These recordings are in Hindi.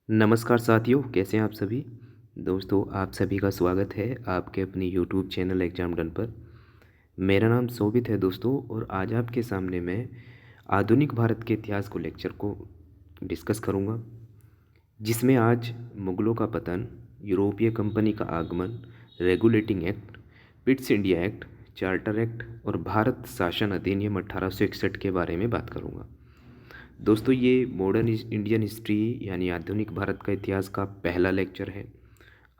नमस्कार साथियों, कैसे हैं आप सभी। दोस्तों, आप सभी का स्वागत है आपके अपनी यूट्यूब चैनल एग्जाम डन पर। मेरा नाम शोभित है दोस्तों, और आज आपके सामने मैं आधुनिक भारत के इतिहास को लेक्चर को डिस्कस करूंगा, जिसमें आज मुगलों का पतन, यूरोपीय कंपनी का आगमन, regulating act, Pitt's India act, charter act और भारत शासन अधिनियम 1861 के बारे में बात करूंगा। दोस्तों, ये मॉडर्न इंडियन हिस्ट्री यानी आधुनिक भारत का इतिहास का पहला लेक्चर है।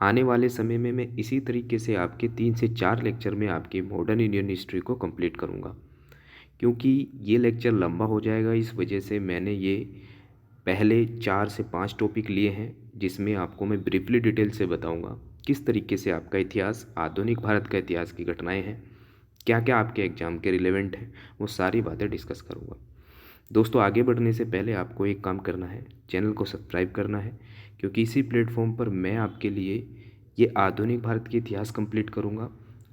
आने वाले समय में मैं इसी तरीके से आपके 3 से 4 लेक्चर में आपकी मॉडर्न इंडियन हिस्ट्री को कंप्लीट करूंगा। क्योंकि ये लेक्चर लंबा हो जाएगा, इस वजह से मैंने ये पहले 4 से 5 टॉपिक लिए हैं, जिसमें आपको मैं ब्रीफली डिटेल से बताऊंगा किस तरीके से आपका इतिहास, आधुनिक भारत का इतिहास की घटनाएं हैं, क्या क्या आपके एग्जाम के रिलेवेंट हैं, वो सारी बातें डिस्कस करूँगा। दोस्तों, आगे बढ़ने से पहले आपको एक काम करना है, चैनल को सब्सक्राइब करना है, क्योंकि इसी प्लेटफॉर्म पर मैं आपके लिए ये आधुनिक भारत के इतिहास कंप्लीट करूँगा।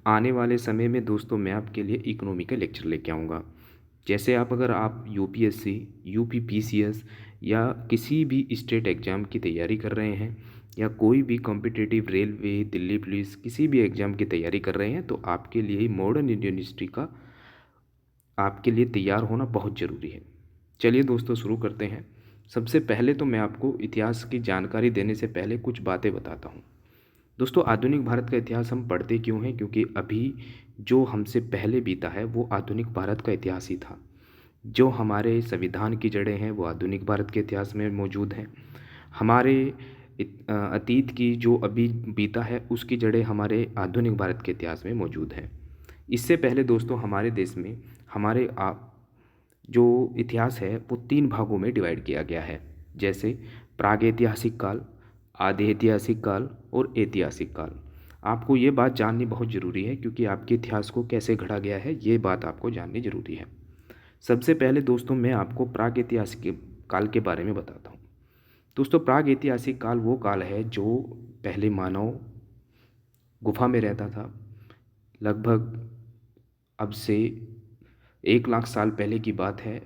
आने वाले समय में दोस्तों मैं आपके लिए इकोनॉमी का लेक्चर लेके आऊँगा। जैसे अगर आप यूपीएससी, यूपीपीसीएस या किसी भी स्टेट एग्ज़ाम की तैयारी कर रहे हैं, या कोई भी कॉम्पिटिटिव रेलवे, दिल्ली पुलिस, किसी भी एग्ज़ाम की तैयारी कर रहे हैं, तो आपके लिए मॉडर्न इंडियन हिस्ट्री का आपके लिए तैयार होना बहुत ज़रूरी है। चलिए दोस्तों, शुरू करते हैं। सबसे पहले तो मैं आपको इतिहास की जानकारी देने से पहले कुछ बातें बताता हूँ। दोस्तों, आधुनिक भारत का इतिहास हम पढ़ते क्यों हैं? क्योंकि अभी जो हमसे पहले बीता है वो आधुनिक भारत का इतिहास ही था। जो हमारे संविधान की जड़ें हैं वो आधुनिक भारत के इतिहास में मौजूद हैं। हमारे अतीत की जो अभी बीता है उसकी जड़ें हमारे आधुनिक भारत के इतिहास में मौजूद हैं। इससे पहले दोस्तों हमारे देश में हमारे जो इतिहास है वो 3 भागों में डिवाइड किया गया है। जैसे प्रागैतिहासिक काल, आधे ऐतिहासिक काल और ऐतिहासिक काल। आपको ये बात जाननी बहुत ज़रूरी है, क्योंकि आपके इतिहास को कैसे गढ़ा गया है ये बात आपको जाननी ज़रूरी है। सबसे पहले दोस्तों मैं आपको प्रागैतिहासिक काल के बारे में बताता हूँ। दोस्तों, प्रागैतिहासिक काल वो काल है जो पहले मानव गुफा में रहता था। लगभग अब से 1 लाख साल पहले की बात है।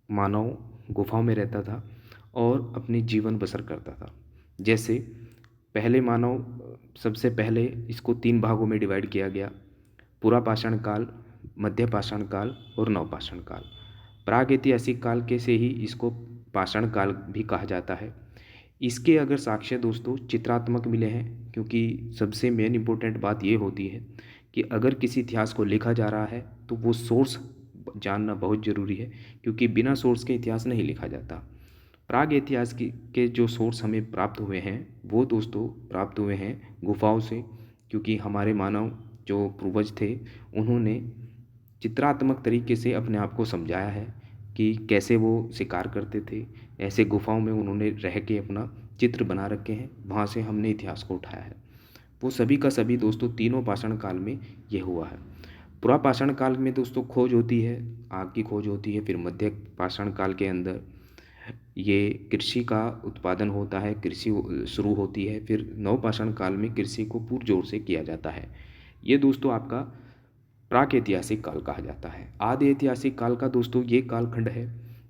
मानव गुफाओं में रहता था और अपनी जीवन बसर करता था। जैसे पहले मानव, सबसे पहले इसको 3 भागों में डिवाइड किया गया: पुरापाषाण काल, मध्य पाषाण काल और नवपाषाण काल। प्रागैतिहासिक काल के से ही इसको पाषाण काल भी कहा जाता है। इसके अगर साक्ष्य दोस्तों चित्रात्मक मिले हैं, क्योंकि सबसे मेन इम्पोर्टेंट बात ये होती है कि अगर किसी इतिहास को लिखा जा रहा है तो वो सोर्स जानना बहुत ज़रूरी है, क्योंकि बिना सोर्स के इतिहास नहीं लिखा जाता। प्राग इतिहास के जो सोर्स हमें प्राप्त हुए हैं वो दोस्तों प्राप्त हुए हैं गुफाओं से, क्योंकि हमारे मानव जो पूर्वज थे उन्होंने चित्रात्मक तरीके से अपने आप को समझाया है कि कैसे वो शिकार करते थे। ऐसे गुफाओं में उन्होंने रह के अपना चित्र बना रखे हैं, वहाँ से हमने इतिहास को उठाया है। वो सभी का सभी दोस्तों तीनों पाषाण काल में ये हुआ है। पुरापाषाण काल में दोस्तों खोज होती है, आग की खोज होती है। फिर मध्य पाषाण काल के अंदर ये कृषि का उत्पादन होता है, कृषि शुरू होती है। फिर नवपाषाण काल में कृषि को पुरजोर से किया जाता है। ये दोस्तों आपका प्राक ऐतिहासिक काल कहा जाता है। आदि ऐतिहासिक काल का दोस्तों ये कालखंड है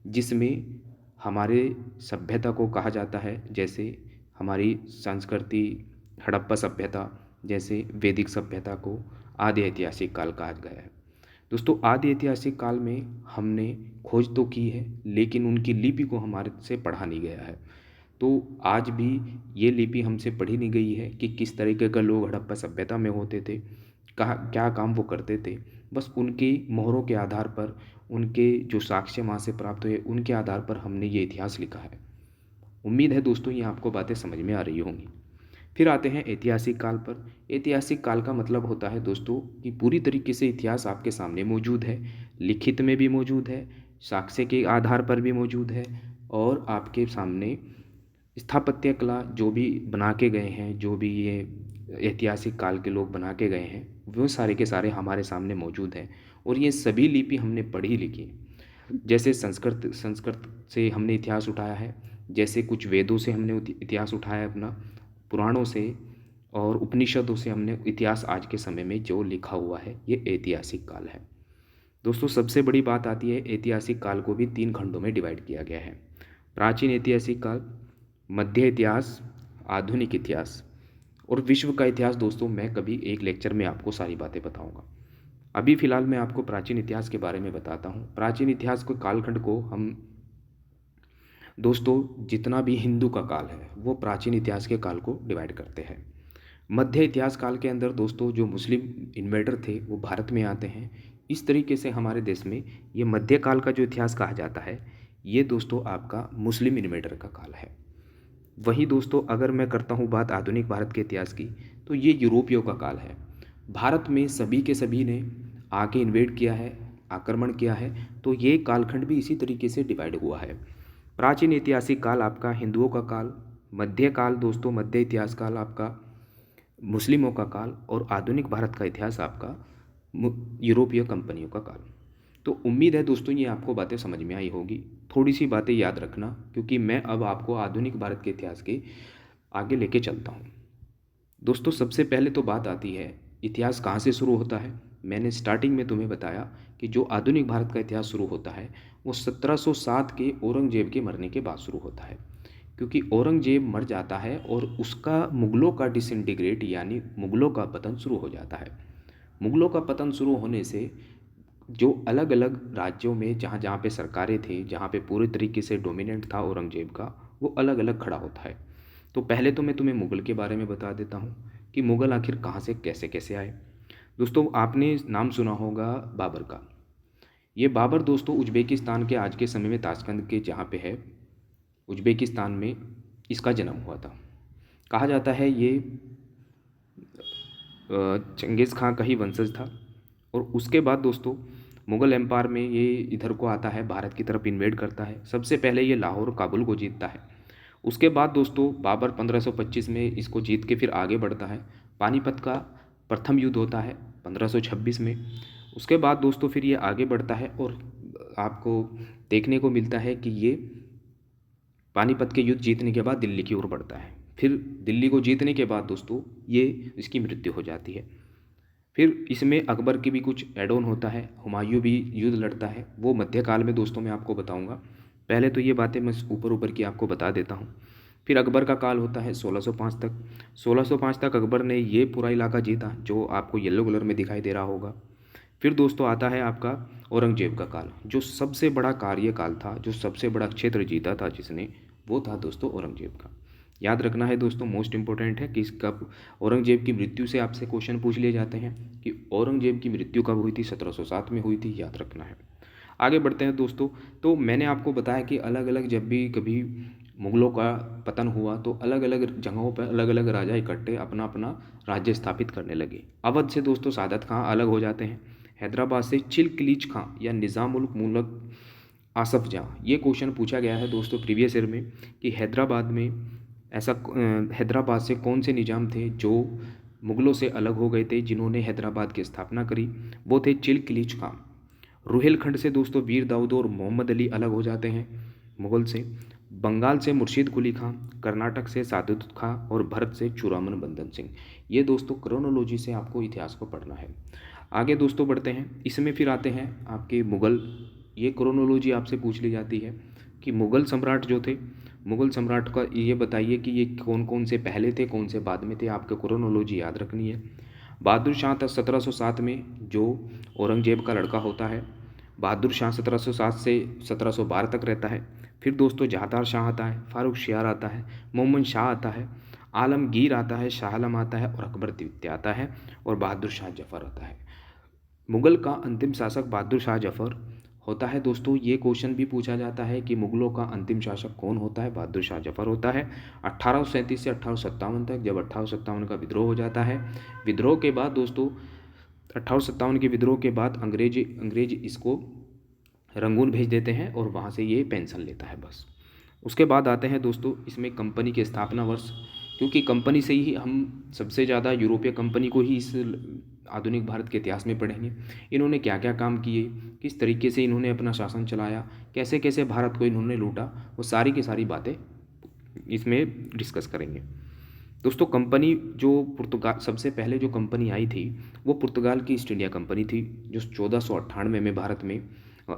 जिसमें हमारे सभ्यता को कहा जाता है। जैसे हमारी संस्कृति, हड़प्पा सभ्यता, जैसे वैदिक सभ्यता को आदि ऐतिहासिक काल कहा गया है। दोस्तों, आदि ऐतिहासिक काल में हमने खोज तो की है, लेकिन उनकी लिपि को हमारे से पढ़ा नहीं गया है। तो आज भी ये लिपि हमसे पढ़ी नहीं गई है कि किस तरीके का लोग हड़प्पा सभ्यता में होते थे, कहाँ क्या काम वो करते थे। बस उनकी मोहरों के आधार पर, उनके जो साक्ष्य वहाँ से प्राप्त हुए उनके आधार पर हमने ये इतिहास लिखा है। उम्मीद है दोस्तों ये आपको बातें समझ में आ रही होंगी। फिर आते हैं ऐतिहासिक काल पर। ऐतिहासिक काल का मतलब होता है दोस्तों कि पूरी तरीके से इतिहास आपके सामने मौजूद है, लिखित में भी मौजूद है, साक्ष्य के आधार पर भी मौजूद है, और आपके सामने स्थापत्य कला जो भी बना के गए हैं, जो भी ये ऐतिहासिक काल के लोग बना के गए हैं, वो सारे के सारे हमारे सामने मौजूद हैं। और ये सभी लिपि हमने पढ़ी लिखी है। जैसे संस्कृत संस्कृत से हमने इतिहास उठाया है, जैसे कुछ वेदों से हमने इतिहास उठाया है अपना, पुराणों से और उपनिषदों से हमने इतिहास आज के समय में जो लिखा हुआ है ये ऐतिहासिक काल है। दोस्तों, सबसे बड़ी बात आती है ऐतिहासिक काल को भी 3 खंडों में डिवाइड किया गया है: प्राचीन ऐतिहासिक काल, मध्य इतिहास, आधुनिक इतिहास और विश्व का इतिहास दोस्तों मैं कभी एक लेक्चर में आपको सारी बातें बताऊंगा। अभी फ़िलहाल मैं आपको प्राचीन इतिहास के बारे में बताता हूँ। प्राचीन इतिहास को कालखंड को हम दोस्तों जितना भी हिंदू का काल है वो प्राचीन इतिहास के काल को डिवाइड करते हैं। मध्य इतिहास काल के अंदर दोस्तों जो मुस्लिम इन्वेडर थे वो भारत में आते हैं। इस तरीके से हमारे देश में ये मध्य काल का जो इतिहास कहा जाता है ये दोस्तों आपका मुस्लिम इन्वेडर का काल है। वहीं दोस्तों अगर मैं करता हूँ बात आधुनिक भारत के इतिहास की तो ये यूरोपियों का काल है। भारत में सभी के सभी ने आके इन्वेड किया है, आक्रमण किया है, तो ये कालखंड भी इसी तरीके से डिवाइड हुआ है। प्राचीन ऐतिहासिक काल आपका हिंदुओं का काल, मध्य काल दोस्तों मध्य इतिहास काल आपका मुस्लिमों का काल और आधुनिक भारत का इतिहास आपका यूरोपीय कंपनियों का काल। तो उम्मीद है दोस्तों ये आपको बातें समझ में आई होगी। थोड़ी सी बातें याद रखना क्योंकि मैं अब आपको आधुनिक भारत के इतिहास के आगे लेके चलता हूँ। दोस्तों सबसे पहले तो बात आती है इतिहास कहाँ से शुरू होता है। मैंने स्टार्टिंग में तुम्हें बताया कि जो आधुनिक भारत का इतिहास शुरू होता है वो 1707 के औरंगजेब के मरने के बाद शुरू होता है। क्योंकि औरंगजेब मर जाता है और उसका मुग़लों का डिसइंटीग्रेट यानी मुग़लों का पतन शुरू हो जाता है। मुग़लों का पतन शुरू होने से जो अलग अलग राज्यों में जहाँ जहाँ पे सरकारें थे, जहाँ पे पूरे तरीके से डोमिनेंट था औरंगजेब का, वो अलग अलग खड़ा होता है। तो पहले तो मैं तुम्हें मुग़ल के बारे में बता देता हूँ कि मुग़ल आखिर कहाँ से कैसे कैसे आए। दोस्तों आपने नाम सुना होगा बाबर का। ये बाबर दोस्तों उज्बेकिस्तान के आज के समय में ताशकंद के जहाँ पे है उज्बेकिस्तान में इसका जन्म हुआ था। कहा जाता है ये चंगेज़ खां का ही वंशज था। और उसके बाद दोस्तों मुग़ल एम्पायर में ये इधर को आता है, भारत की तरफ इन्वेड करता है। सबसे पहले ये लाहौर और काबुल को जीतता है। उसके बाद दोस्तों बाबर 1525 में इसको जीत के फिर आगे बढ़ता है। पानीपत का प्रथम युद्ध होता है 1526 में। उसके बाद दोस्तों फिर ये आगे बढ़ता है और आपको देखने को मिलता है कि ये पानीपत के युद्ध जीतने के बाद दिल्ली की ओर बढ़ता है। फिर दिल्ली को जीतने के बाद दोस्तों ये इसकी मृत्यु हो जाती है। फिर इसमें अकबर की भी कुछ एड ऑन होता है, हुमायूं भी युद्ध लड़ता है, वो मध्यकाल में दोस्तों मैं आपको बताऊंगा। पहले तो ये बातें मैं ऊपर ऊपर की आपको बता देता हूँ। फिर अकबर का काल होता है 1605 तक। 1605 तक अकबर ने ये पूरा इलाका जीता जो आपको येलो कलर में दिखाई दे रहा होगा। फिर दोस्तों आता है आपका औरंगजेब का काल, जो सबसे बड़ा कार्यकाल था, जो सबसे बड़ा क्षेत्र जीता था जिसने, वो था दोस्तों औरंगजेब का। याद रखना है दोस्तों, मोस्ट इंपॉर्टेंट है कि इसका औरंगजेब की मृत्यु से आपसे क्वेश्चन पूछ लिए जाते हैं कि औरंगजेब की मृत्यु कब हुई थी, 1707 में हुई थी, याद रखना है। आगे बढ़ते हैं दोस्तों। तो मैंने आपको बताया कि अलग अलग जब भी कभी मुग़लों का पतन हुआ तो अलग अलग जगहों पर अलग अलग राजा इकट्ठे अपना अपना राज्य स्थापित करने लगे। अवध से दोस्तों सादत खां अलग हो जाते हैं। हैदराबाद से चिलकलीज खां या निज़ाम उल मुल्क आसफ जहाँ, ये क्वेश्चन पूछा गया है दोस्तों प्रीवियस ईयर में कि हैदराबाद में ऐसा हैदराबाद से कौन से निज़ाम थे जो मुग़लों से अलग हो गए थे, जिन्होंने हैदराबाद की स्थापना करी। वो थे चिलकलीज खां। रुहेलखंड से दोस्तों वीर दाऊद और मोहम्मद अली अलग हो जाते हैं मुग़ल से। बंगाल से मुर्शीद कुली खां, कर्नाटक से सादत खां और भरत से चूड़ामन बंदन सिंह। ये दोस्तों क्रोनोलॉजी से आपको इतिहास को पढ़ना है। आगे दोस्तों बढ़ते हैं। इसमें फिर आते हैं आपके मुग़ल। ये क्रोनोलॉजी आपसे पूछ ली जाती है कि मुग़ल सम्राट जो थे, मुग़ल सम्राट का ये बताइए कि ये कौन कौन से पहले थे, कौन से बाद में थे, आपको क्रोनोलॉजी याद रखनी है। बहादुर शाह था 1707 में, जो औरंगजेब का लड़का होता है। बहादुर शाह 1707 से 1712 तक रहता है। फिर दोस्तों जहादार शाह आता है, फारूक शियार आता है, मोहम्मद शाह आता है, आलमगीर आता है, शाह आलम आता है और अकबर द्वितीय आता है और बहादुर शाह जफ़र आता है। मुग़ल का अंतिम शासक बहादुर शाह जफ़र होता है। दोस्तों ये क्वेश्चन भी पूछा जाता है कि मुग़लों का अंतिम शासक कौन होता है, बहादुर शाह जफ़र होता है 1837 से 1857 तक, जब 1857 का विद्रोह हो जाता है। विद्रोह के बाद दोस्तों 1857 के विद्रोह के बाद अंग्रेज इसको रंगून भेज देते हैं और वहाँ से ये पेंशन लेता है बस। उसके बाद आते हैं दोस्तों इसमें कंपनी के स्थापना वर्ष, क्योंकि कंपनी से ही हम सबसे ज़्यादा यूरोपीय कंपनी को ही इस आधुनिक भारत के इतिहास में पढ़ेंगे। इन्होंने क्या क्या काम किए, किस तरीके से इन्होंने अपना शासन चलाया, कैसे कैसे भारत को इन्होंने लूटा, वो सारी की सारी बातें इसमें डिस्कस करेंगे। दोस्तों कंपनी जो पुर्तगाल, सबसे पहले जो कंपनी आई थी वो पुर्तगाल की ईस्ट इंडिया कंपनी थी, जो 1498 में भारत में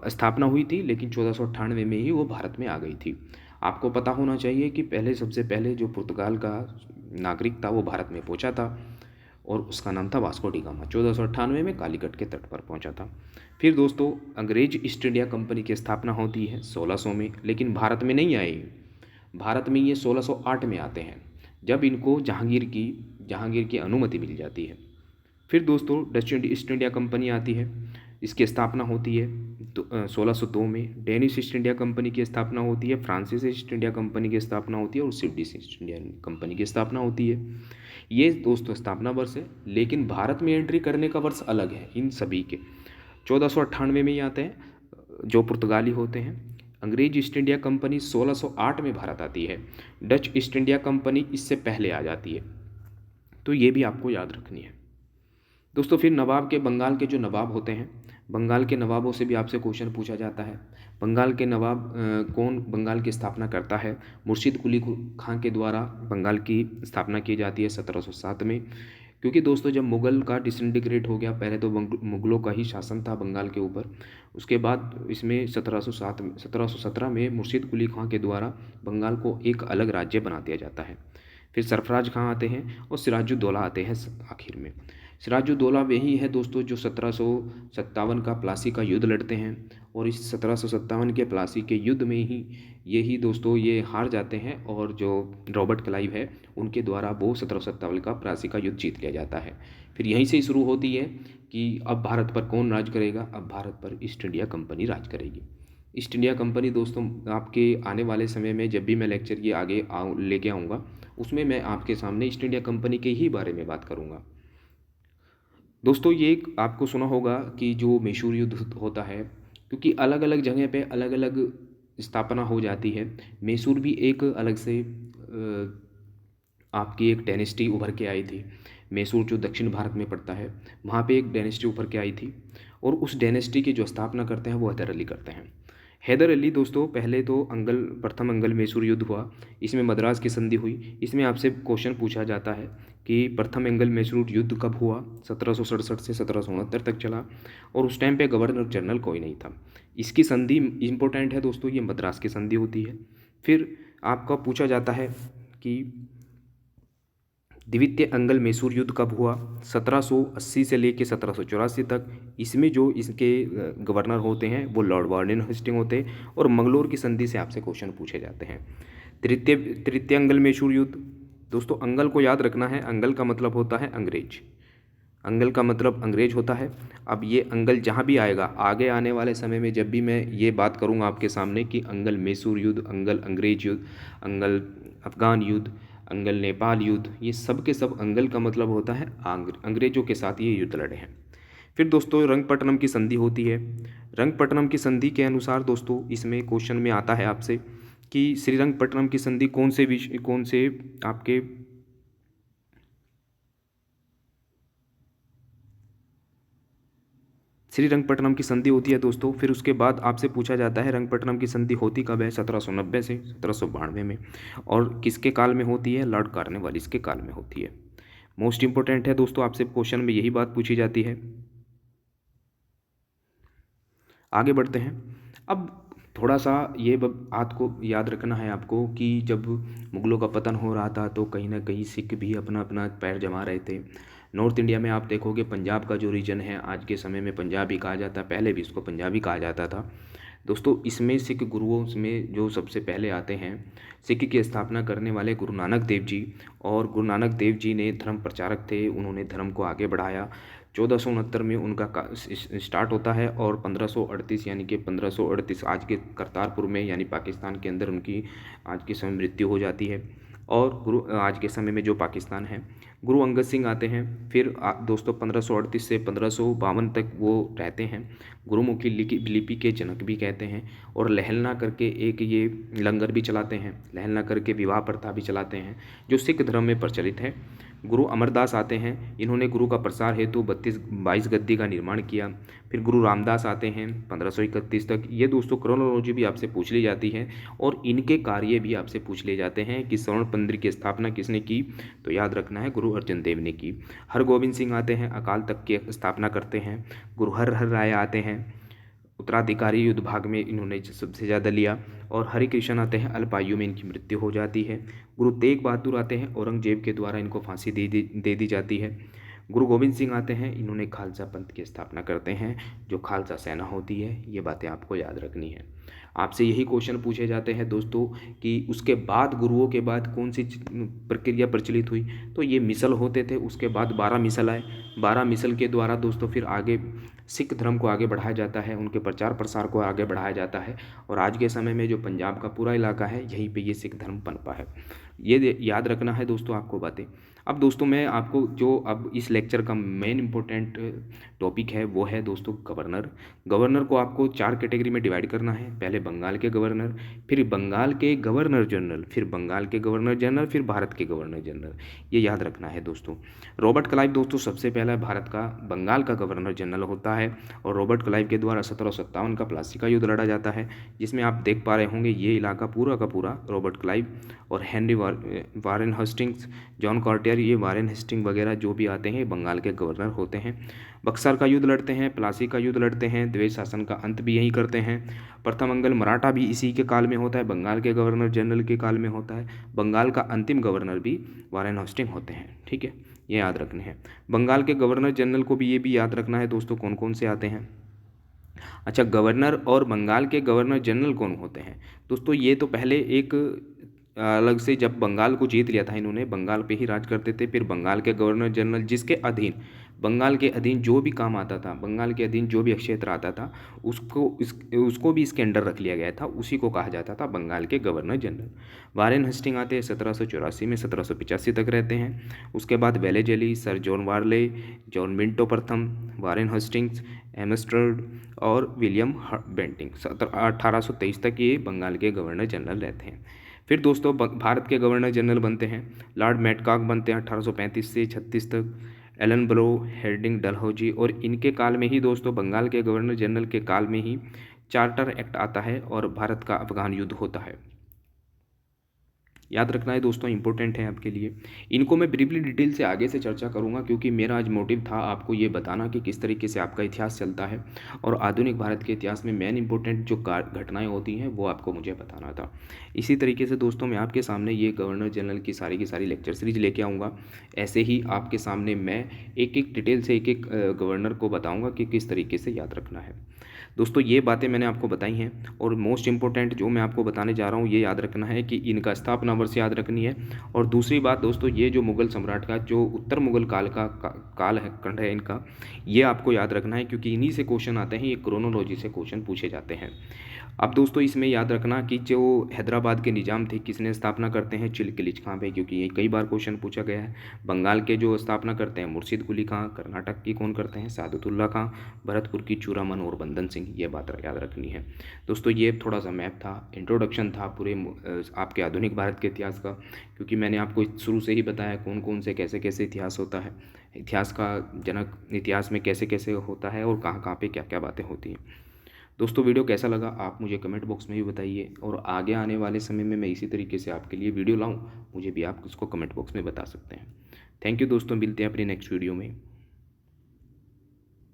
स्थापना हुई थी, लेकिन 1498 में ही वो भारत में आ गई थी। आपको पता होना चाहिए कि सबसे पहले जो पुर्तगाल का नागरिक था वो भारत में पहुंचा था और उसका नाम था वास्को डी गामा। 1498 में कालीकट के तट पर पहुंचा था। फिर दोस्तों अंग्रेज ईस्ट इंडिया कंपनी की स्थापना होती है 1600 में, लेकिन भारत में नहीं आए। भारत में ये 1608 में आते हैं, जब इनको जहांगीर की अनुमति मिल जाती है। फिर दोस्तों डच ईस्ट इंडिया कंपनी आती है, इसकी स्थापना होती है 1602 में। डेनिश ईस्ट इंडिया कंपनी की स्थापना होती है, फ्रांसीस ईस्ट इंडिया कंपनी की स्थापना होती है और स्वीडिश ईस्ट इंडिया कंपनी की स्थापना होती है। ये दोस्तों स्थापना वर्ष है, लेकिन भारत में एंट्री करने का वर्ष अलग है इन सभी के। 1498 में ही आते हैं जो पुर्तगाली होते हैं। अंग्रेज ईस्ट इंडिया कंपनी 1608 में भारत आती है। डच ईस्ट इंडिया कंपनी इससे पहले आ जाती है, तो ये भी आपको याद रखनी है दोस्तों। फिर नवाब के बंगाल के जो नवाब होते हैं, बंगाल के नवाबों से भी आपसे क्वेश्चन पूछा जाता है। बंगाल के नवाब कौन बंगाल की स्थापना करता है? मुर्शिद कुली खां के द्वारा बंगाल की स्थापना की जाती है 1707 में। क्योंकि दोस्तों जब मुग़ल का डिसइंटीग्रेट हो गया, पहले तो मुग़लों का ही शासन था बंगाल के ऊपर, उसके बाद इसमें 1717 में मुर्शिद कुली खां के द्वारा बंगाल को एक अलग राज्य बना दिया जाता है। फिर सरफराज खां आते हैं और सिराजुद्दौला आते हैं आखिर में। सिराजुद्दौला वही है दोस्तों जो 1757 का प्लासी का युद्ध लड़ते हैं, और इस 1757 के प्लासी के युद्ध में ही यही दोस्तों ये हार जाते हैं, और जो रॉबर्ट क्लाइव है उनके द्वारा वो 1757 का प्लासी का युद्ध जीत लिया जाता है। फिर यहीं से शुरू होती है कि अब भारत पर कौन राज करेगा? अब भारत पर ईस्ट इंडिया कंपनी राज करेगी। ईस्ट इंडिया कंपनी दोस्तों आपके आने वाले समय में जब भी मैं लेक्चर के आगे लेके आऊँगा, उसमें मैं आपके सामने ईस्ट इंडिया कंपनी के ही बारे में बात करूँगा। दोस्तों ये एक आपको सुना होगा कि जो मैसूर युद्ध होता है, क्योंकि अलग अलग जगह पे अलग अलग स्थापना हो जाती है। मैसूर भी एक अलग से आपकी एक डायनेस्टी उभर के आई थी। मैसूर जो दक्षिण भारत में पड़ता है, वहाँ पे एक डायनेस्टी उभर के आई थी, और उस डायनेस्टी की जो स्थापना करते हैं वो हैदर अली करते हैं। हैदर अली दोस्तों पहले तो प्रथम अंगल मैसूर युद्ध हुआ, इसमें मद्रास की संधि हुई। इसमें आपसे क्वेश्चन पूछा जाता है कि प्रथम अंगल मैसूर युद्ध कब हुआ? 1767 से 1769 तक चला, और उस टाइम पे गवर्नर जनरल कोई नहीं था। इसकी संधि इम्पोर्टेंट है दोस्तों, ये मद्रास की संधि होती है। फिर आपका पूछा जाता है कि द्वितीय अंगल मैसूर युद्ध कब हुआ? 1780 से लेकर 1784 तक। इसमें जो इसके गवर्नर होते हैं वो लॉर्ड वार्डन हेस्टिंग होते हैं, और मंगलोर की संधि से आपसे क्वेश्चन पूछे जाते हैं। तृतीय अंगल मैसूर युद्ध दोस्तों, अंगल को याद रखना है, अंगल का मतलब होता है अंग्रेज, अंगल का मतलब अंग्रेज होता है। अब ये अंगल जहाँ भी आएगा आगे आने वाले समय में, जब भी मैं ये बात करूँगा आपके सामने कि अंगल मैसूर युद्ध, अंगल अंग्रेज युद्ध, अंगल अफगान युद्ध, अंगल नेपाल युद्ध, ये सब के सब अंगल का मतलब होता है अंग्रेजों के साथ ये युद्ध लड़े हैं। फिर दोस्तों रंगपट्टनम की संधि होती है। रंगपट्टनम की संधि के अनुसार दोस्तों इसमें क्वेश्चन में आता है आपसे कि श्रीरंगपट्टनम की संधि कौन से आपके श्रीरंगपट्टनम की संधि होती है दोस्तों। फिर उसके बाद आपसे पूछा जाता है रंगपट्टनम की संधि होती कब है? 1790 से 1792 में। और किसके काल में होती है? लॉर्ड कॉर्नवालिस के काल में होती है। मोस्ट इंपॉर्टेंट है दोस्तों, आपसे क्वेश्चन में यही बात पूछी जाती है। आगे बढ़ते हैं। अब थोड़ा सा ये बात को याद रखना है आपको कि जब मुग़लों का पतन हो रहा था तो कहीं ना कहीं सिख भी अपना अपना पैर जमा रहे थे। नॉर्थ इंडिया में आप देखोगे पंजाब का जो रीजन है, आज के समय में पंजाब ही कहा जाता है, पहले भी इसको पंजाबी कहा जाता था दोस्तों। इसमें सिख गुरुओं में जो सबसे पहले आते हैं, सिख की स्थापना करने वाले गुरु नानक देव जी। और गुरु नानक देव जी ने धर्म प्रचारक थे, उन्होंने धर्म को आगे बढ़ाया। 1469 में उनका स्टार्ट होता है, और 1538 यानी कि 1538 आज के करतारपुर में यानी पाकिस्तान के अंदर उनकी आज के समय मृत्यु हो जाती है। और गुरु आज के समय में जो पाकिस्तान है, गुरु अंगद सिंह आते हैं। फिर दोस्तों 1538 से 1552 तक वो रहते हैं। गुरुमुखी लिपि के जनक भी कहते हैं। और लहलना करके एक ये लंगर भी चलाते हैं, लहलना करके विवाह प्रथा भी चलाते हैं जो सिख धर्म में प्रचलित है। गुरु अमरदास आते हैं, इन्होंने गुरु का प्रसार हेतु 22 गद्दी का निर्माण किया। फिर गुरु रामदास आते हैं 1531 तक। ये दोस्तों क्रोनोलॉजी भी आपसे पूछ ली जाती है, और इनके कार्य भी आपसे पूछ लिए जाते हैं कि स्वर्ण मंदिर की स्थापना किसने की? तो याद रखना है गुरु अर्जन देव ने की। हरगोबिंद सिंह आते हैं, अकाल तख्त की स्थापना करते हैं। गुरु हर राय आते हैं, उत्तराधिकारी युद्ध भाग में इन्होंने सबसे ज़्यादा लिया। और हरि कृष्ण आते हैं, अल्प आयु में इनकी मृत्यु हो जाती है। गुरु तेग बहादुर आते हैं, औरंगजेब के द्वारा इनको फांसी दे दी जाती है। गुरु गोविंद सिंह आते हैं, इन्होंने खालसा पंथ की स्थापना करते हैं, जो खालसा सेना होती है। ये बातें आपको याद रखनी है। आपसे यही क्वेश्चन पूछे जाते हैं दोस्तों कि उसके बाद गुरुओं के बाद कौन सी प्रक्रिया प्रचलित हुई, तो ये मिसल होते थे। उसके बाद 12 मिसल आए। 12 मिसल के द्वारा दोस्तों फिर आगे सिख धर्म को आगे बढ़ाया जाता है, उनके प्रचार प्रसार को आगे बढ़ाया जाता है। और आज के समय में जो पंजाब का पूरा इलाका है, यहीं पे ये सिख धर्म पनपा है। ये याद रखना है दोस्तों आपको बातें। अब दोस्तों मैं आपको जो अब इस लेक्चर का मेन इंपॉर्टेंट टॉपिक है वो है दोस्तों गवर्नर। गवर्नर को आपको 4 कैटेगरी में डिवाइड करना है। पहले बंगाल के गवर्नर, फिर बंगाल के गवर्नर जनरल, फिर बंगाल के गवर्नर जनरल, फिर भारत के गवर्नर जनरल। ये याद रखना है दोस्तों। रॉबर्ट क्लाइव दोस्तों सबसे पहला भारत का बंगाल का गवर्नर जनरल होता है, और रॉबर्ट क्लाइव के द्वारा 1757 का प्लासी का युद्ध लड़ा जाता है, जिसमें आप देख पा रहे होंगे ये इलाका पूरा का पूरा रॉबर्ट क्लाइव और Henry Warren Hastings, John Carter, ये वारेन हेस्टिंग वगैरह जो भी आते हैं बंगाल के गवर्नर होते हैं। बक्सर का युद्ध लड़ते हैं, प्लासी का युद्ध लड़ते हैं, द्वेष शासन का अंत भी यही करते हैं। प्रथम मंगल मराठा भी इसी के काल में होता है, बंगाल के गवर्नर जनरल के काल में होता है। बंगाल का अंतिम गवर्नर भी वारेन हेस्टिंग होते हैं। ठीक है, ये याद रखने हैं। बंगाल के गवर्नर जनरल को भी ये भी याद रखना है दोस्तों कौन कौन से आते हैं। अच्छा, गवर्नर और बंगाल के गवर्नर जनरल कौन होते हैं दोस्तों, ये तो पहले एक अलग से जब बंगाल को जीत लिया था इन्होंने, बंगाल पे ही राज करते थे। फिर बंगाल के गवर्नर जनरल जिसके अधीन बंगाल के अधीन जो भी काम आता था, बंगाल के अधीन जो भी क्षेत्र आता था, उसको भी इसके अंडर रख लिया गया था, उसी को कहा जाता था बंगाल के गवर्नर जनरल। वारेन हेस्टिंग आते हैं 1784 में, 1785 तक रहते हैं। उसके बाद वेलेजली, सर जॉन वारले, जॉन मिंटो प्रथम, वारेन हेस्टिंग्स, एमस्टर्ड और विलियम बेंटिंग 1823 तक ये बंगाल के गवर्नर जनरल रहते हैं। फिर दोस्तों भारत के गवर्नर जनरल बनते हैं लॉर्ड मैडकॉक बनते हैं 1835 से 36 तक। एलन ब्रो, हेर्डिंग डलहौजी, और इनके काल में ही दोस्तों बंगाल के गवर्नर जनरल के काल में ही चार्टर एक्ट आता है और भारत का अफगान युद्ध होता है। याद रखना है दोस्तों, इंपॉर्टेंट है आपके लिए। इनको मैं ब्रीफली डिटेल से आगे से चर्चा करूंगा, क्योंकि मेरा आज मोटिव था आपको ये बताना कि किस तरीके से आपका इतिहास चलता है, और आधुनिक भारत के इतिहास में मेन इंपॉर्टेंट जो घटनाएं होती हैं वो आपको मुझे बताना था। इसी तरीके से दोस्तों मैं आपके सामने ये गवर्नर जनरल की सारी लेक्चर सीरीज लेके आऊँगा। ऐसे ही आपके सामने मैं एक एक डिटेल से एक एक गवर्नर को बताऊँगा कि किस तरीके से याद रखना है। दोस्तों ये बातें मैंने आपको बताई हैं, और मोस्ट इंपॉर्टेंट जो मैं आपको बताने जा रहा हूँ ये याद रखना है कि इनका स्थापना वर्ष याद रखनी है। और दूसरी बात दोस्तों, ये जो मुगल सम्राट का जो उत्तर मुगल काल का काल है, खंड है इनका, ये आपको याद रखना है, क्योंकि इन्हीं से क्वेश्चन आते हैं, ये क्रोनोलॉजी से क्वेश्चन पूछे जाते हैं। अब दोस्तों इसमें याद रखना कि जो हैदराबाद के निजाम थे किसने स्थापना करते हैं, चिलकिलिच खां पे, क्योंकि ये कई बार क्वेश्चन पूछा गया है। बंगाल के जो स्थापना करते हैं मुर्शिद कुली खां, कर्नाटक की कौन करते हैं, सादतुल्ला खां, भरतपुर की चूरामन और बंदन सिंह, ये बात याद रखनी है। दोस्तों ये थोड़ा सा मैप था, इंट्रोडक्शन था पूरे आपके आधुनिक भारत के इतिहास का, क्योंकि मैंने आपको शुरू से ही बताया कौन कौन से कैसे कैसे इतिहास होता है, इतिहास का जनक इतिहास में कैसे कैसे होता है, और कहाँ कहाँ पे क्या क्या बातें होती हैं। दोस्तों वीडियो कैसा लगा आप मुझे कमेंट बॉक्स में भी बताइए, और आगे आने वाले समय में मैं इसी तरीके से आपके लिए वीडियो लाऊं, मुझे भी आप उसको कमेंट बॉक्स में बता सकते हैं। थैंक यू दोस्तों, मिलते हैं अपनी नेक्स्ट वीडियो में।